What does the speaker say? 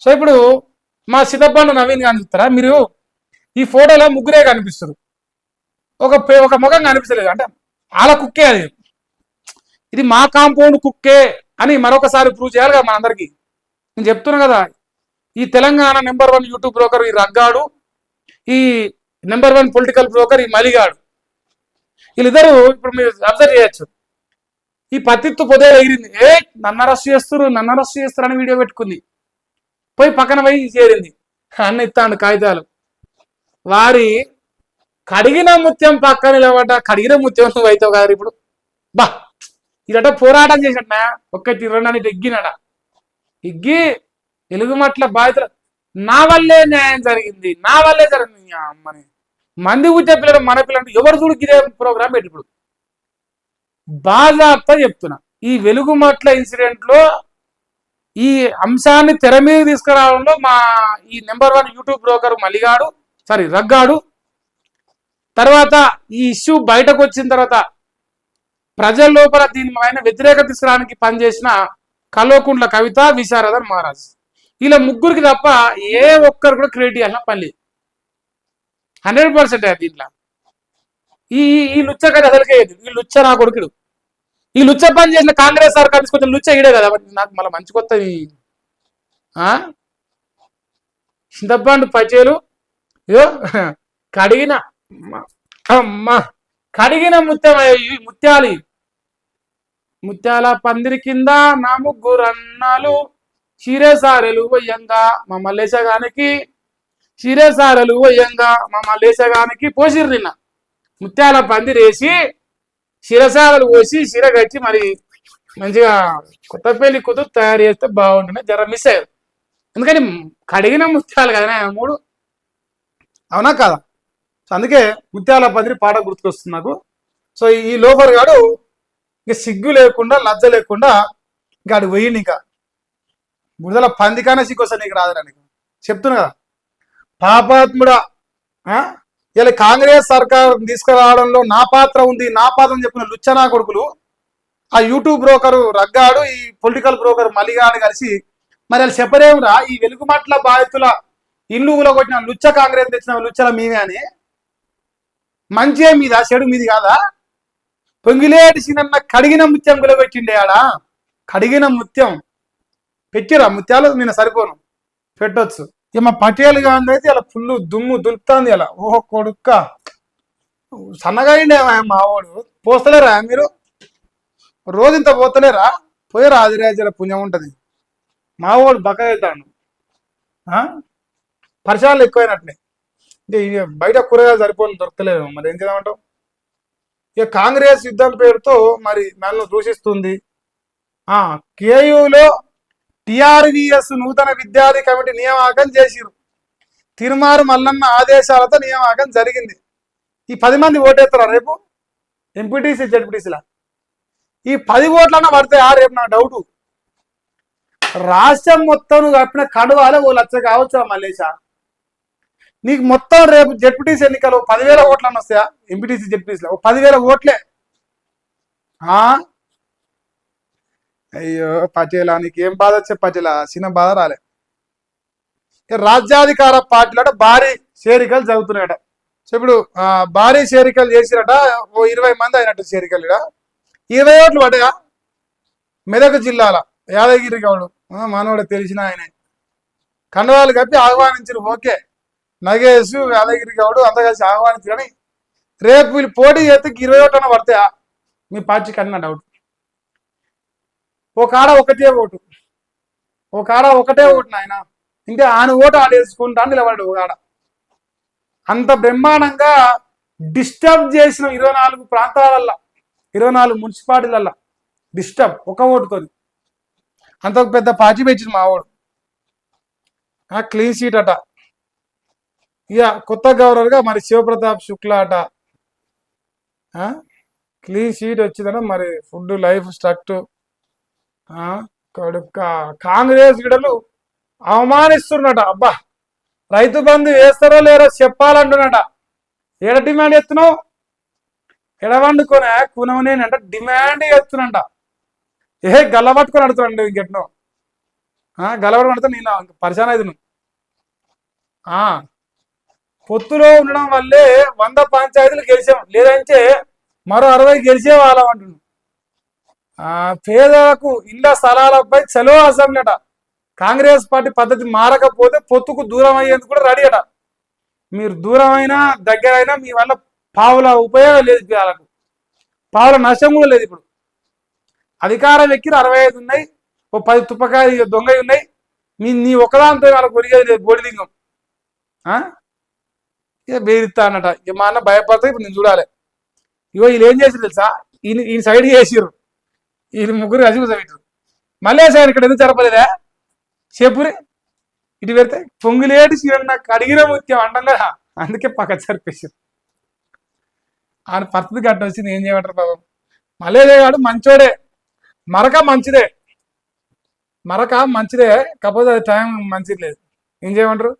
So ఇప్పుడు మా సిద్ధప్పన్న నవీన్ కనిపిస్తారా మీరు? ఈ ఫోటోలో ముగ్గురే కనిపిస్తారు, ఒక ముఖం కనిపిస్తలేదు. అంటే వాళ్ళ కుక్కే అది, ఇది మా కాంపౌండ్ కుక్కే అని మరొకసారి ప్రూవ్ చేయాలి కదా మనందరికీ. నేను చెప్తున్నా కదా, ఈ తెలంగాణ నెంబర్ 1 యూట్యూబ్ బ్రోకర్ ఈ రగ్గాడు, ఈ నెంబర్ 1 పొలిటికల్ బ్రోకర్ ఈ మలిగాడు, వీళ్ళిద్దరు ఇప్పుడు మీరు అబ్జర్వ్ చేయొచ్చు. ఈ పత్తిత్తు పొదే ఎగిరింది, నన్ను అరెస్ట్ చేస్తారు అని వీడియో పెట్టుకుంది, పోయి పక్కన పోయి చేరింది, అన్న ఇస్తాడు కాగితాలు. వారి కడిగిన ముత్యం పక్కన నిలబడ్డ కడిగిన ముత్యం నువ్వు అవుతావు కదా ఇప్పుడు. బా ఇదట పోరాటం చేసినట్ట, ఒక్కటి రెండని ఎగ్గినట, ఎగ్గి ఎలుగుమట్ల బాధితులు నా వల్లే న్యాయం జరిగింది, నా వల్లే జరిగింది అమ్మని. మంది కూర్చే పిల్లలు మన పిల్లలు ఎవరు చూడు గిరే ప్రోగ్రాం పెట్టి ఇప్పుడు బాజాప్తా చెప్తున్నా. ఈ వెలుగుమట్ల ఇన్సిడెంట్ లో ఈ అంశాన్ని తెర మీద తీసుకురావడంలో మా ఈ నెంబర్ 1 యూట్యూబ్ బ్రోకర్ మలిగాడు, రగ్గాడు, తర్వాత ఈ ఇష్యూ బయటకు వచ్చిన తర్వాత ప్రజల లోపల దీని పైన వ్యతిరేకత తీసుకురావడానికి పనిచేసిన కల్వకుంట్ల కవిత, విశారదన్ మహారాజ్, వీళ్ళ ముగ్గురికి తప్ప ఏ ఒక్కరు కూడా క్రియేట్ చేయాల్సిన పని లేదు. 100% దీంట్లో ఈ లుచ్చ కదా అసలుకే, ఈ లుచ్చ నా కొడుకుడు, ఈ లుచ్చ పని చేసిన కాంగ్రెస్ సర్కార్ తీసుకొచ్చిన లుచ్చ ఇడే కదా. నాకు మళ్ళీ మంచి కొత్త చింతపండు పచేలు ఇదో కడిగిన కడిగిన ముత్యాల పందిరి కింద నా ముగ్గురు అన్నాలు చీరేసారెలు వయ్యంగా మా మల్లేశగానికి, చీరేసారెలు వయ్యంగా మా మల్లేశగానికి పోసిరు. నిన్న ముత్యాల పందిరేసి శిరసారలు పోసి చీర కట్టి మరి మంచిగా కొత్త పెళ్లి కూతురు తయారు చేస్తే బాగుంటుంది. జర మిస్ అయ్యారు, ఎందుకని కడిగిన ముత్యాలు కదా 3, అవునా కదా? సో అందుకే ముత్యాల పందిరి పాట గుర్తుకొస్తుంది నాకు. సో ఈ లోఫర్ గాడు ఇక సిగ్గు లేకుండా లజ్జ లేకుండా గాడు పోయింది. ఇంకా బురదల పందికానే సిగ్గు వస్తుంది నీకు రాదురా, నీకు చెప్తున్నా కదా పాపాత్ముడా. ఇలా కాంగ్రెస్ సర్కార్ తీసుకురావడంలో నా పాత్ర ఉంది, నా పాత్ర అని చెప్పిన లుచ్చనా కొడుకులు ఆ యూట్యూబ్ బ్రోకరు రగ్గాడు, ఈ పొలిటికల్ బ్రోకర్ మలిగాడు కలిసి మరి వాళ్ళు చెప్పలేమురా ఈ వెలుగుమట్ల బాధితుల ఇల్లు కొట్టిన లుచ్చ కాంగ్రెస్ తెచ్చిన లుచ్చల మీవే అని. మంచిగా మీద చెడు మీది కాదా? పొంగిలేటి సినన్న కడిగిన ముత్యం గులబెట్టిండే ఆడ, కడిగిన ముత్యం పెట్టిరా ముత్యాలు నేను సరిపోను పెట్టొచ్చు. ఇక మా పటేల్ గాంధీ అయితే ఇలా ఫుల్ దుమ్ము దులుపుతుంది. ఇలా ఓహో కొడుక్క సన్నగా అయిండే మావాడు. పోస్తలేరా మీరు? రోజు ఇంత పోతలేరా? పోయారా? ఆదిరాజుల పుణ్యం ఉంటుంది. మావాడు బక్క అవుతాడు, పరిసరాలు ఎక్కువైనట్టునే. అంటే బయట కూరగాయలు సరిపోలు దొరకలేదు, మరి ఏం చేద్దామంటావు? ఇక కాంగ్రెస్ యుద్ధం పేరుతో మరి నన్ను దూషిస్తుంది. కేయూలో టిఆర్విఎస్ నూతన విద్యార్థి కమిటీ నియామకం చేసిరు. తిరుమారు మల్లన్న ఆదేశాలతో నియామకం జరిగింది. ఈ 10 మంది ఓటేస్తారా రేపు ఎంపీటీసీ జడ్పీటీసీలా? ఈ 10 ఓట్లన్నా పడతాయా రేపు? నా డౌటు. రాష్ట్రం మొత్తం నువ్వు కప్పిన కడువాలే ఓ లక్ష కావచ్చురా మల్లేశా. నీకు మొత్తం రేపు జడ్పీటీసీ ఎన్నికలు 10,000 ఓట్లన్నా వస్తాయా? ఎంపీటీసీ జడ్పీటీసీలో 10,000 ఓట్లే. అయ్యో పటేలా, నీకేం బాధ వచ్చే పటేలా? చిన్న బాధ రాలే. రాజ్యాధికార పార్టీలట భారీ చేరికలు జరుగుతున్నాయట. సో ఇప్పుడు భారీ చేరికలు చేసిరట, ఓ 20 మంది అయినట్టు చేరికలు. 20 ఓట్లు పడ్డాయా? మెదక్ జిల్లాల యాదగిరి గౌడు మనోడు తెలిసిన ఆయనే కండవాళ్ళు కప్పి ఆహ్వానించారు. ఓకే, నగేష్ యాదగిరి గౌడు అంతా కలిసి ఆహ్వానించారు. కానీ రేపు వీళ్ళు పోటీ చేస్తే 20 ఓట్లన్నా పడతాయా మీ పార్టీకి అన్న డౌట్. ఒక ఆడ ఒకటే ఓటు నాయన, ఇంకా ఆయన ఓటు ఆడేసుకుంటా నిలబడ్డాడు. ఒక ఆడ అంత బ్రహ్మాండంగా డిస్టర్బ్ చేసిన 24 ప్రాంతాలల్లో 24 మున్సిపాలిటీలల్లో డిస్టర్బ్ ఒక ఓటుకొని అంత పెద్ద పార్టీ పెట్టింది మావాడు. క్లీన్ షీట్ అట. ఇక కొత్త గవర్నర్గా మరి శివప్రతాప్ శుక్లా అట. క్లీన్ షీట్ వచ్చిందట. మరి ఫుడ్ లైఫ్ స్ట్రక్ట్ కడుక్క కాంగ్రెస్ గిడలు అవమానిస్తున్నట. అబ్బా రైతు బంధు వేస్తారో లేరో చెప్పాలంటున్నట. ఏడ డిమాండ్ ఎత్తున్నావు? ఎడవండుకొని కూనవనేనంట డిమాండ్ ఎత్తునంట. గల్ల పట్టుకొని అడుగుతున్నాడు ఇంకెట్నో. గలవడం అంటే నేను పరిశాన్ అవుతున్నాను. ఆ పొత్తులో ఉండడం వల్లే 100 పంచాయతీలు గెలిచాం, లేదంటే మరో 60 గెలిచే వాళ్ళం అంటున్నాం. పేదలకు ఇళ్ల స్థలాలపై చలో అసెంబ్లీ అట. కాంగ్రెస్ పార్టీ పద్ధతి మారకపోతే పొత్తుకు దూరం అయ్యేందుకు కూడా రెడీ అట. మీరు దూరం అయినా దగ్గర అయినా మీ వల్ల పావుల ఉపయోగం లేదు, వాళ్ళకు పావుల నష్టం కూడా లేదు. ఇప్పుడు అధికారం ఎక్కిన 65 ఉన్నాయి, ఓ 10 తుప్పకాయ దొంగ ఉన్నాయి. నీ ఒక్కదాంతో వాళ్ళకు ఒరిగేది లేదు, బోడిలింగం. ఇక బెదిరిస్తా అన్నట. ఇక మా అన్న భయపడతా. ఇప్పుడు నేను చూడాలి. ఇగో వీళ్ళు ఏం చేసిరు తెలుసా, ఈయన సైడ్ చేసిరు, వీళ్ళు ముగ్గురు కలిసి కూర్చోబెట్టారు. మళ్ళీ సార్ ఇక్కడ ఎందుకు జరపలేదా చెప్పురి, ఇటు పెడితే పొంగులేటి సీఎం నాకు అడిగిన ముత్యం అంటాం కదా, అందుకే పక్క సరిపేసారు. ఆయన పరిస్థితి గట్ట వచ్చింది, ఏం చేయమంటారు బాబు. మళ్ళీ వాడు మంచోడే, మరక మంచిదే, మరక మంచిదే, కాకపోతే అది టైం మంచిది లేదు, ఏం చేయమంటారు.